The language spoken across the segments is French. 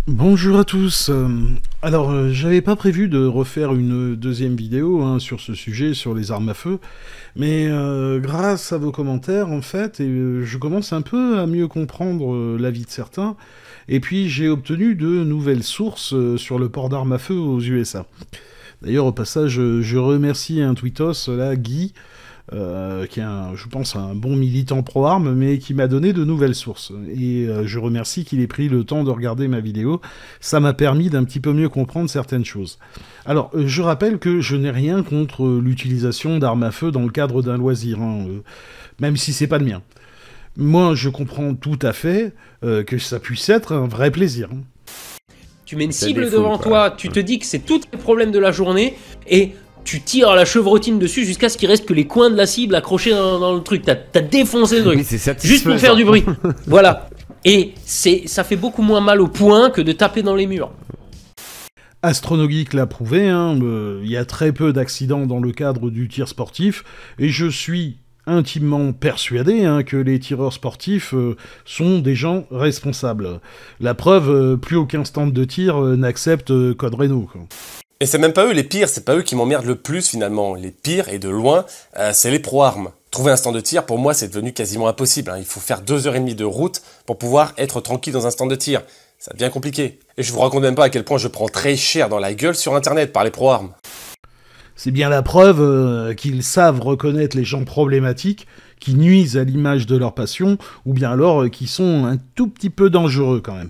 Bonjour à tous. J'avais pas prévu de refaire une deuxième vidéo sur ce sujet, sur les armes à feu, mais grâce à vos commentaires, en fait, je commence un peu à mieux comprendre l'avis de certains, et puis j'ai obtenu de nouvelles sources sur le port d'armes à feu aux USA. D'ailleurs, au passage, je remercie un tweetos, là, Guy, qui est, je pense, un bon militant pro-armes, mais qui m'a donné de nouvelles sources. Et je remercie qu'il ait pris le temps de regarder ma vidéo. Ça m'a permis d'un petit peu mieux comprendre certaines choses. Alors, je rappelle que je n'ai rien contre l'utilisation d'armes à feu dans le cadre d'un loisir, même si c'est pas le mien. Moi, je comprends tout à fait que ça puisse être un vrai plaisir. Tu mets une cible devant toi, tu te dis que c'est tous les problèmes de la journée, et tu tires la chevrotine dessus jusqu'à ce qu'il reste que les coins de la cible accrochés dans le truc. T'as défoncé le truc, oui, juste pour faire du bruit. Voilà. Et ça fait beaucoup moins mal au poing que de taper dans les murs. Astronogeek l'a prouvé, y a très peu d'accidents dans le cadre du tir sportif, et je suis intimement persuadé que les tireurs sportifs sont des gens responsables. La preuve, plus aucun stand de tir n'accepte code Renault, quoi. Et c'est même pas eux les pires, c'est pas eux qui m'emmerdent le plus finalement. Les pires, et de loin, c'est les pro-armes. Trouver un stand de tir, pour moi, c'est devenu quasiment impossible. Il faut faire 2h30 de route pour pouvoir être tranquille dans un stand de tir. Ça devient compliqué. Et je vous raconte même pas à quel point je prends très cher dans la gueule sur internet par les pro-armes. C'est bien la preuve qu'ils savent reconnaître les gens problématiques, qui nuisent à l'image de leur passion, ou bien alors qui sont un tout petit peu dangereux quand même.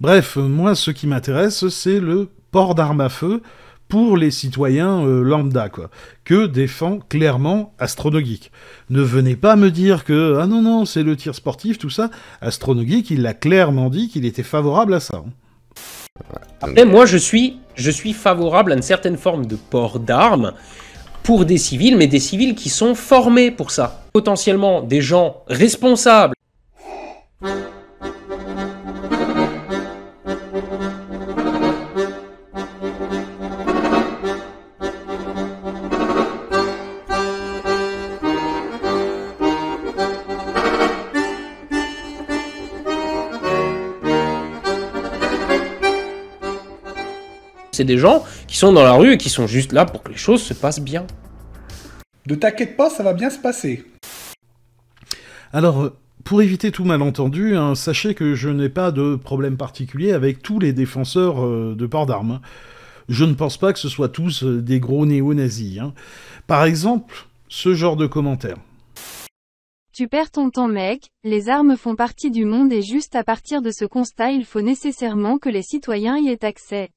Bref, moi ce qui m'intéresse, c'est le port d'armes à feu pour les citoyens lambda, quoi, que défend clairement Astronogeek. Ne venez pas me dire que « Ah non, non, c'est le tir sportif, tout ça ». Astronogeek, il l'a clairement dit qu'il était favorable à ça. Après, moi, je suis favorable à une certaine forme de port d'armes pour des civils, mais des civils qui sont formés pour ça. Potentiellement des gens responsables. C'est des gens qui sont dans la rue et qui sont juste là pour que les choses se passent bien. Ne t'inquiète pas, ça va bien se passer. Alors, pour éviter tout malentendu, sachez que je n'ai pas de problème particulier avec tous les défenseurs de port d'armes. Je ne pense pas que ce soit tous des gros néo-nazis. Par exemple, ce genre de commentaires. Tu perds ton temps mec, les armes font partie du monde et juste à partir de ce constat il faut nécessairement que les citoyens y aient accès.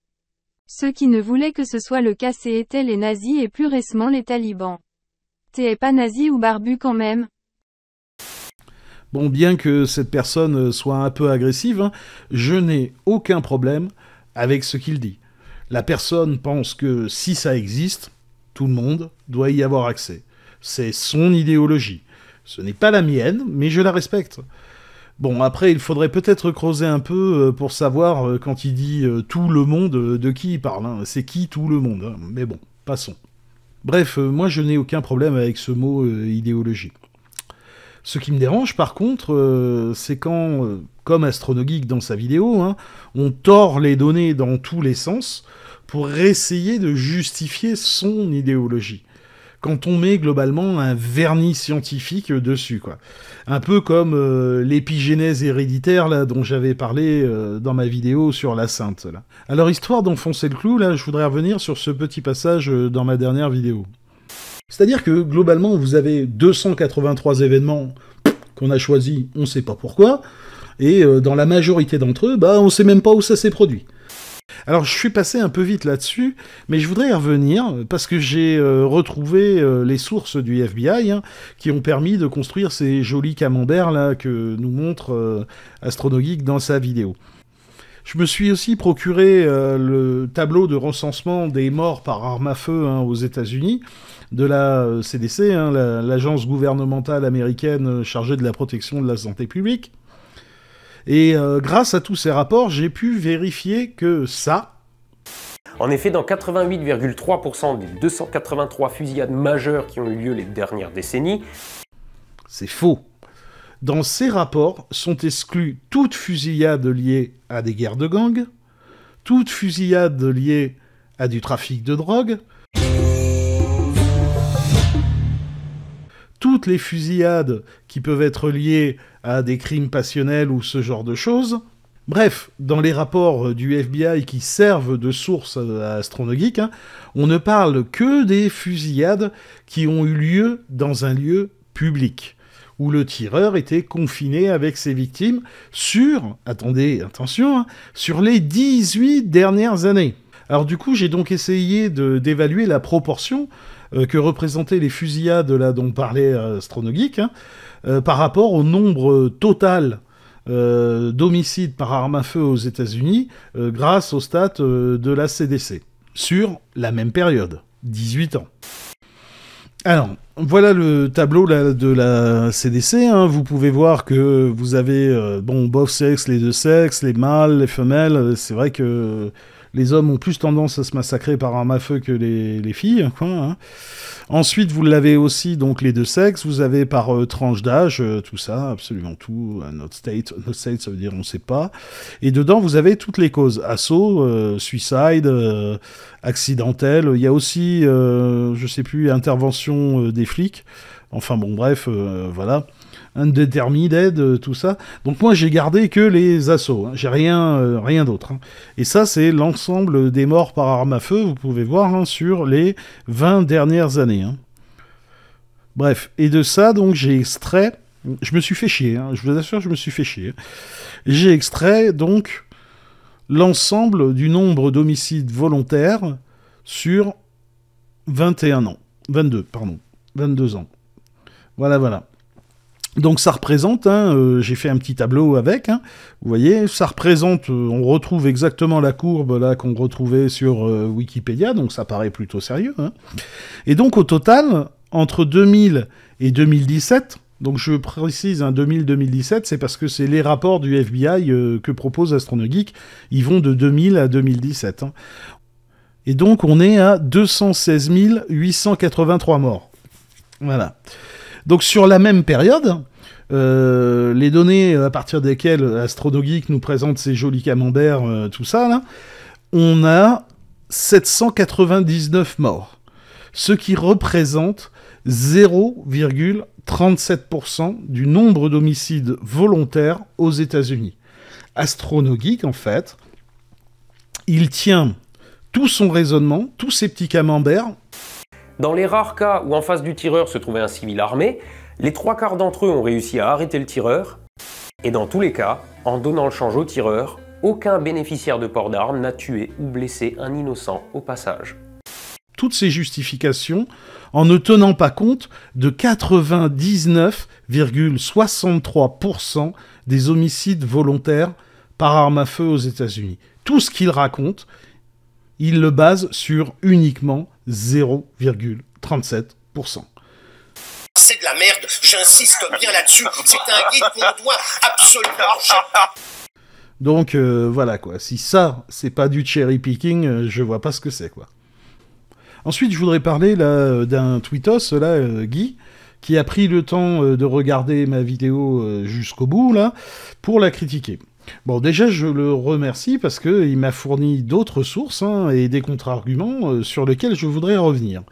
Ceux qui ne voulaient que ce soit le cas étaient les nazis et plus récemment les talibans. T'es pas nazi ou barbu quand même? Bon, bien que cette personne soit un peu agressive, je n'ai aucun problème avec ce qu'il dit. La personne pense que si ça existe, tout le monde doit y avoir accès. C'est son idéologie. Ce n'est pas la mienne, mais je la respecte. Bon, après, il faudrait peut-être creuser un peu pour savoir, quand il dit « tout le monde », de qui il parle. C'est qui tout le monde, mais bon, passons. Bref, moi je n'ai aucun problème avec ce mot idéologie. Ce qui me dérange par contre, c'est quand, comme Astronogeek dans sa vidéo, on tord les données dans tous les sens pour essayer de justifier son idéologie. Quand on met globalement un vernis scientifique dessus, quoi. Un peu comme l'épigénèse héréditaire là, dont j'avais parlé dans ma vidéo sur la Sainte. Là. Alors, histoire d'enfoncer le clou, là, je voudrais revenir sur ce petit passage dans ma dernière vidéo. C'est-à-dire que, globalement, vous avez 283 événements qu'on a choisis, on sait pas pourquoi, et dans la majorité d'entre eux, on sait même pas où ça s'est produit. Alors, je suis passé un peu vite là-dessus, mais je voudrais y revenir, parce que j'ai retrouvé les sources du FBI, qui ont permis de construire ces jolis camemberts là que nous montre Astronogeek dans sa vidéo. Je me suis aussi procuré le tableau de recensement des morts par arme à feu aux États-Unis, de la CDC, l'agence gouvernementale américaine chargée de la protection de la santé publique. Et grâce à tous ces rapports, j'ai pu vérifier que ça... En effet, dans 88,3% des 283 fusillades majeures qui ont eu lieu les dernières décennies... C'est faux. Dans ces rapports sont exclues toutes fusillades liées à des guerres de gangs, toute fusillade liée à du trafic de drogue, toutes les fusillades qui peuvent être liées à des crimes passionnels ou ce genre de choses. Bref, dans les rapports du FBI qui servent de source à Astronogeek, on ne parle que des fusillades qui ont eu lieu dans un lieu public, où le tireur était confiné avec ses victimes sur, attendez, attention, sur les 18 dernières années. Alors du coup, j'ai donc essayé d'évaluer la proportion que représentaient les fusillades là dont parlait Astronogeek, par rapport au nombre total d'homicides par arme à feu aux États-Unis grâce aux stats de la CDC, sur la même période, 18 ans. Alors, voilà le tableau là, de la CDC, vous pouvez voir que vous avez, both sexes, les deux sexes, les mâles, les femelles, c'est vrai que les hommes ont plus tendance à se massacrer par arme à feu que les filles, quoi, Ensuite, vous l'avez aussi, donc, les deux sexes, vous avez par tranche d'âge, tout ça, absolument tout, not state, ça veut dire on sait pas, et dedans, vous avez toutes les causes, assaut, suicide, accidentel, il y a aussi, je sais plus, intervention des flics, enfin bon, bref, voilà, undetermined, tout ça. Donc moi, j'ai gardé que les assauts, j'ai rien d'autre. Et ça, c'est l'ensemble des morts par arme à feu, vous pouvez voir, sur les 20 dernières années. Bref, et de ça, donc, j'ai extrait... Je me suis fait chier, je vous assure, je me suis fait chier. J'ai extrait, donc, l'ensemble du nombre d'homicides volontaires sur 22 ans. Voilà. Donc ça représente, j'ai fait un petit tableau avec, vous voyez, ça représente, on retrouve exactement la courbe là qu'on retrouvait sur Wikipédia, donc ça paraît plutôt sérieux. Et donc au total, entre 2000 et 2017, donc je précise 2000-2017, c'est parce que c'est les rapports du FBI que propose Astronogeek, ils vont de 2000 à 2017. Et donc on est à 216 883 morts. Voilà. Donc sur la même période, les données à partir desquelles Astronogeek nous présente ces jolis camemberts, tout ça, là, on a 799 morts, ce qui représente 0,37% du nombre d'homicides volontaires aux États-Unis. Astronogeek, en fait, il tient tout son raisonnement, tous ses petits camemberts. Dans les rares cas où en face du tireur se trouvait un civil armé, les 3/4 d'entre eux ont réussi à arrêter le tireur, et dans tous les cas, en donnant le change au tireur, aucun bénéficiaire de port d'armes n'a tué ou blessé un innocent au passage. Toutes ces justifications en ne tenant pas compte de 99,63% des homicides volontaires par arme à feu aux États-Unis. Tout ce qu'il raconte, il le base sur uniquement 0,37%. C'est de la merde, j'insiste bien là-dessus, c'est un guide qu'on doit absolument... Donc voilà quoi, si ça, c'est pas du cherry picking, je vois pas ce que c'est quoi. Ensuite, je voudrais parler là d'un tweetos, là, Guy, qui a pris le temps de regarder ma vidéo jusqu'au bout, là, pour la critiquer. Bon, déjà, je le remercie parce qu'il m'a fourni d'autres sources et des contre-arguments sur lesquels je voudrais revenir.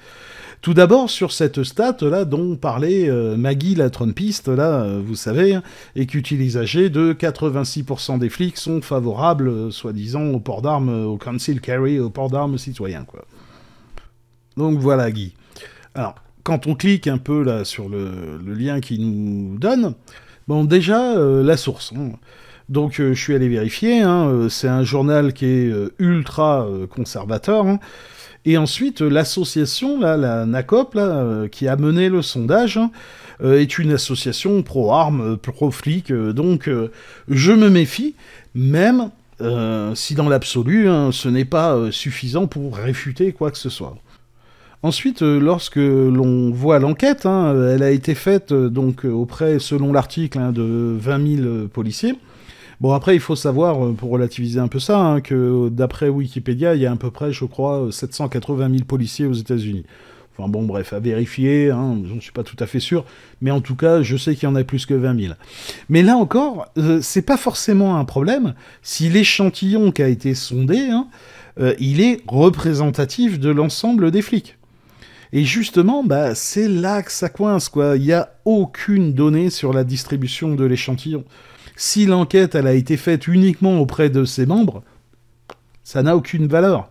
Tout d'abord, sur cette stat-là dont parlait Maggie, la Trumpiste, là, vous savez, et qu'utilise AG, de 86% des flics sont favorables, soi-disant, au port d'armes, au concealed carry, au port d'armes citoyen, quoi. Donc voilà, Guy. Alors, quand on clique un peu là sur le lien qu'il nous donne, bon, déjà, la source. Donc, je suis allé vérifier, c'est un journal qui est ultra conservateur, et ensuite, l'association, là, la NACOP, là, qui a mené le sondage, est une association pro-armes, pro-flics, donc je me méfie, même si dans l'absolu, ce n'est pas suffisant pour réfuter quoi que ce soit. Ensuite, lorsque l'on voit l'enquête, elle a été faite donc auprès, selon l'article, de 20 000 policiers. Bon, après, il faut savoir, pour relativiser un peu ça, que d'après Wikipédia, il y a à peu près, je crois, 780 000 policiers aux États-Unis. Enfin bon, bref, à vérifier, hein, je ne suis pas tout à fait sûr, mais en tout cas, je sais qu'il y en a plus que 20 000. Mais là encore, c'est pas forcément un problème si l'échantillon qui a été sondé, hein, il est représentatif de l'ensemble des flics. Et justement, bah, c'est là que ça coince, quoi. Il n'y a aucune donnée sur la distribution de l'échantillon. Si l'enquête, elle a été faite uniquement auprès de ses membres, ça n'a aucune valeur.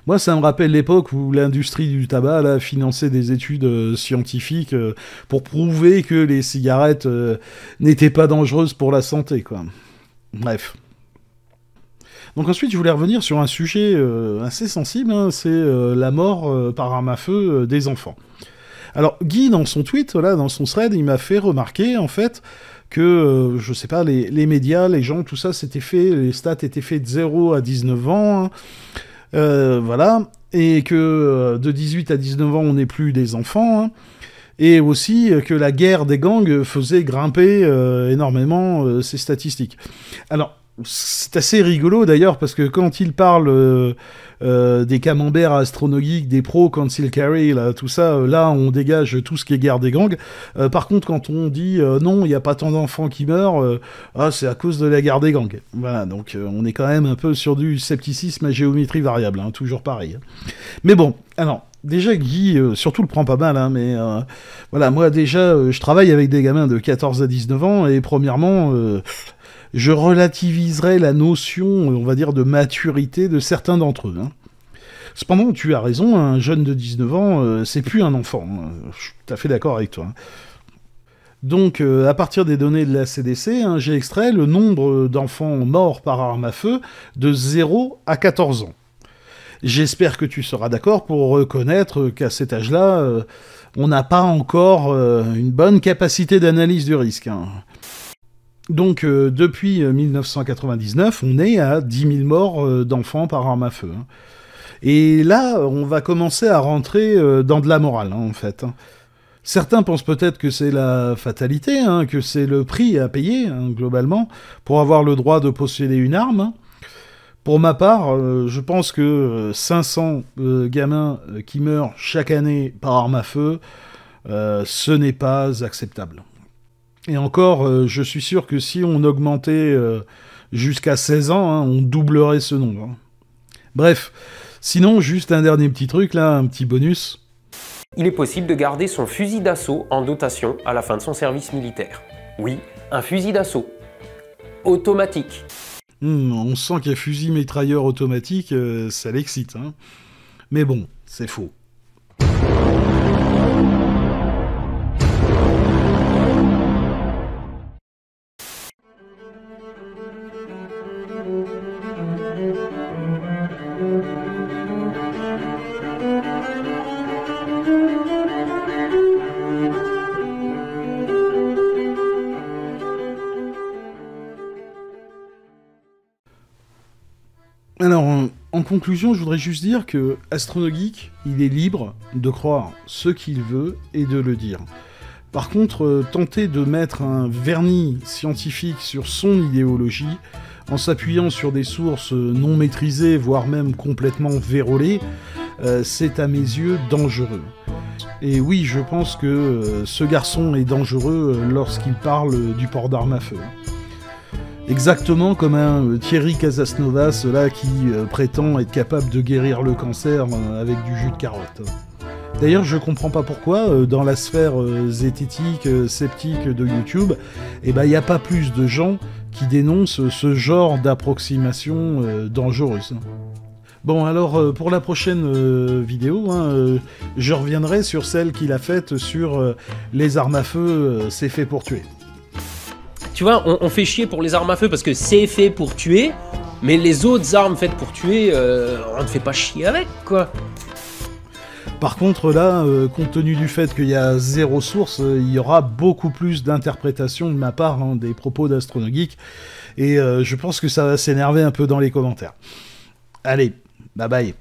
Moi, ça me rappelle l'époque où l'industrie du tabac là, finançait des études scientifiques pour prouver que les cigarettes n'étaient pas dangereuses pour la santé, quoi. Bref. Donc ensuite, je voulais revenir sur un sujet assez sensible, hein, c'est la mort par arme à feu des enfants. Alors, Guy, dans son tweet, là, dans son thread, il m'a fait remarquer, en fait, que, je sais pas, les médias, les gens, tout ça, c'était fait, les stats étaient faits de 0 à 19 ans, hein. Voilà, et que de 18 à 19 ans, on n'est plus des enfants, hein, et aussi que la guerre des gangs faisait grimper énormément ces statistiques. Alors, c'est assez rigolo d'ailleurs, parce que quand il parle des camemberts astronomiques, des pros, Conceal Carry, là, tout ça, là, on dégage tout ce qui est guerre des gangs. Par contre, quand on dit non, il n'y a pas tant d'enfants qui meurent, c'est à cause de la guerre des gangs. Voilà, donc on est quand même un peu sur du scepticisme à géométrie variable, hein, toujours pareil. Mais bon, alors, déjà, Guy, surtout le prend pas mal, hein, mais voilà, moi déjà, je travaille avec des gamins de 14 à 19 ans, et premièrement... je relativiserai la notion, on va dire, de maturité de certains d'entre eux. Hein. Cependant, tu as raison, un jeune de 19 ans, c'est plus un enfant. Je suis tout à fait d'accord avec toi. Donc, à partir des données de la CDC, hein, j'ai extrait le nombre d'enfants morts par arme à feu de 0 à 14 ans. J'espère que tu seras d'accord pour reconnaître qu'à cet âge-là, on n'a pas encore une bonne capacité d'analyse du risque. Hein. Donc, depuis 1999, on est à 10 000 morts d'enfants par arme à feu. Hein. Et là, on va commencer à rentrer dans de la morale, hein, en fait. Hein. Certains pensent peut-être que c'est la fatalité, hein, que c'est le prix à payer, hein, globalement, pour avoir le droit de posséder une arme. Hein. Pour ma part, je pense que 500 gamins qui meurent chaque année par arme à feu, ce n'est pas acceptable. Et encore, je suis sûr que si on augmentait jusqu'à 16 ans, hein, on doublerait ce nombre. Hein. Bref, sinon, juste un dernier petit truc, là, un petit bonus. Il est possible de garder son fusil d'assaut en dotation à la fin de son service militaire. Oui, un fusil d'assaut. Automatique. On sent qu'un fusil mitrailleur automatique, ça l'excite. Hein. Mais bon, c'est faux. Alors, en conclusion, je voudrais juste dire que AstronoGeek, il est libre de croire ce qu'il veut et de le dire. Par contre, tenter de mettre un vernis scientifique sur son idéologie, en s'appuyant sur des sources non maîtrisées, voire même complètement vérolées, c'est à mes yeux dangereux. Et oui, je pense que ce garçon est dangereux lorsqu'il parle du port d'armes à feu. Exactement comme un Thierry Casasnovas là qui prétend être capable de guérir le cancer avec du jus de carotte. D'ailleurs, je comprends pas pourquoi, dans la sphère zététique, sceptique de YouTube, il n'y a pas plus de gens qui dénoncent ce genre d'approximation dangereuse. Bon, alors, pour la prochaine vidéo, hein, je reviendrai sur celle qu'il a faite sur les armes à feu, c'est fait pour tuer. Tu vois, on fait chier pour les armes à feu parce que c'est fait pour tuer, mais les autres armes faites pour tuer, on ne fait pas chier avec, quoi. Par contre, là, compte tenu du fait qu'il y a zéro source, il y aura beaucoup plus d'interprétations de ma part hein, des propos d'AstronoGeek, et je pense que ça va s'énerver un peu dans les commentaires. Allez, bye bye.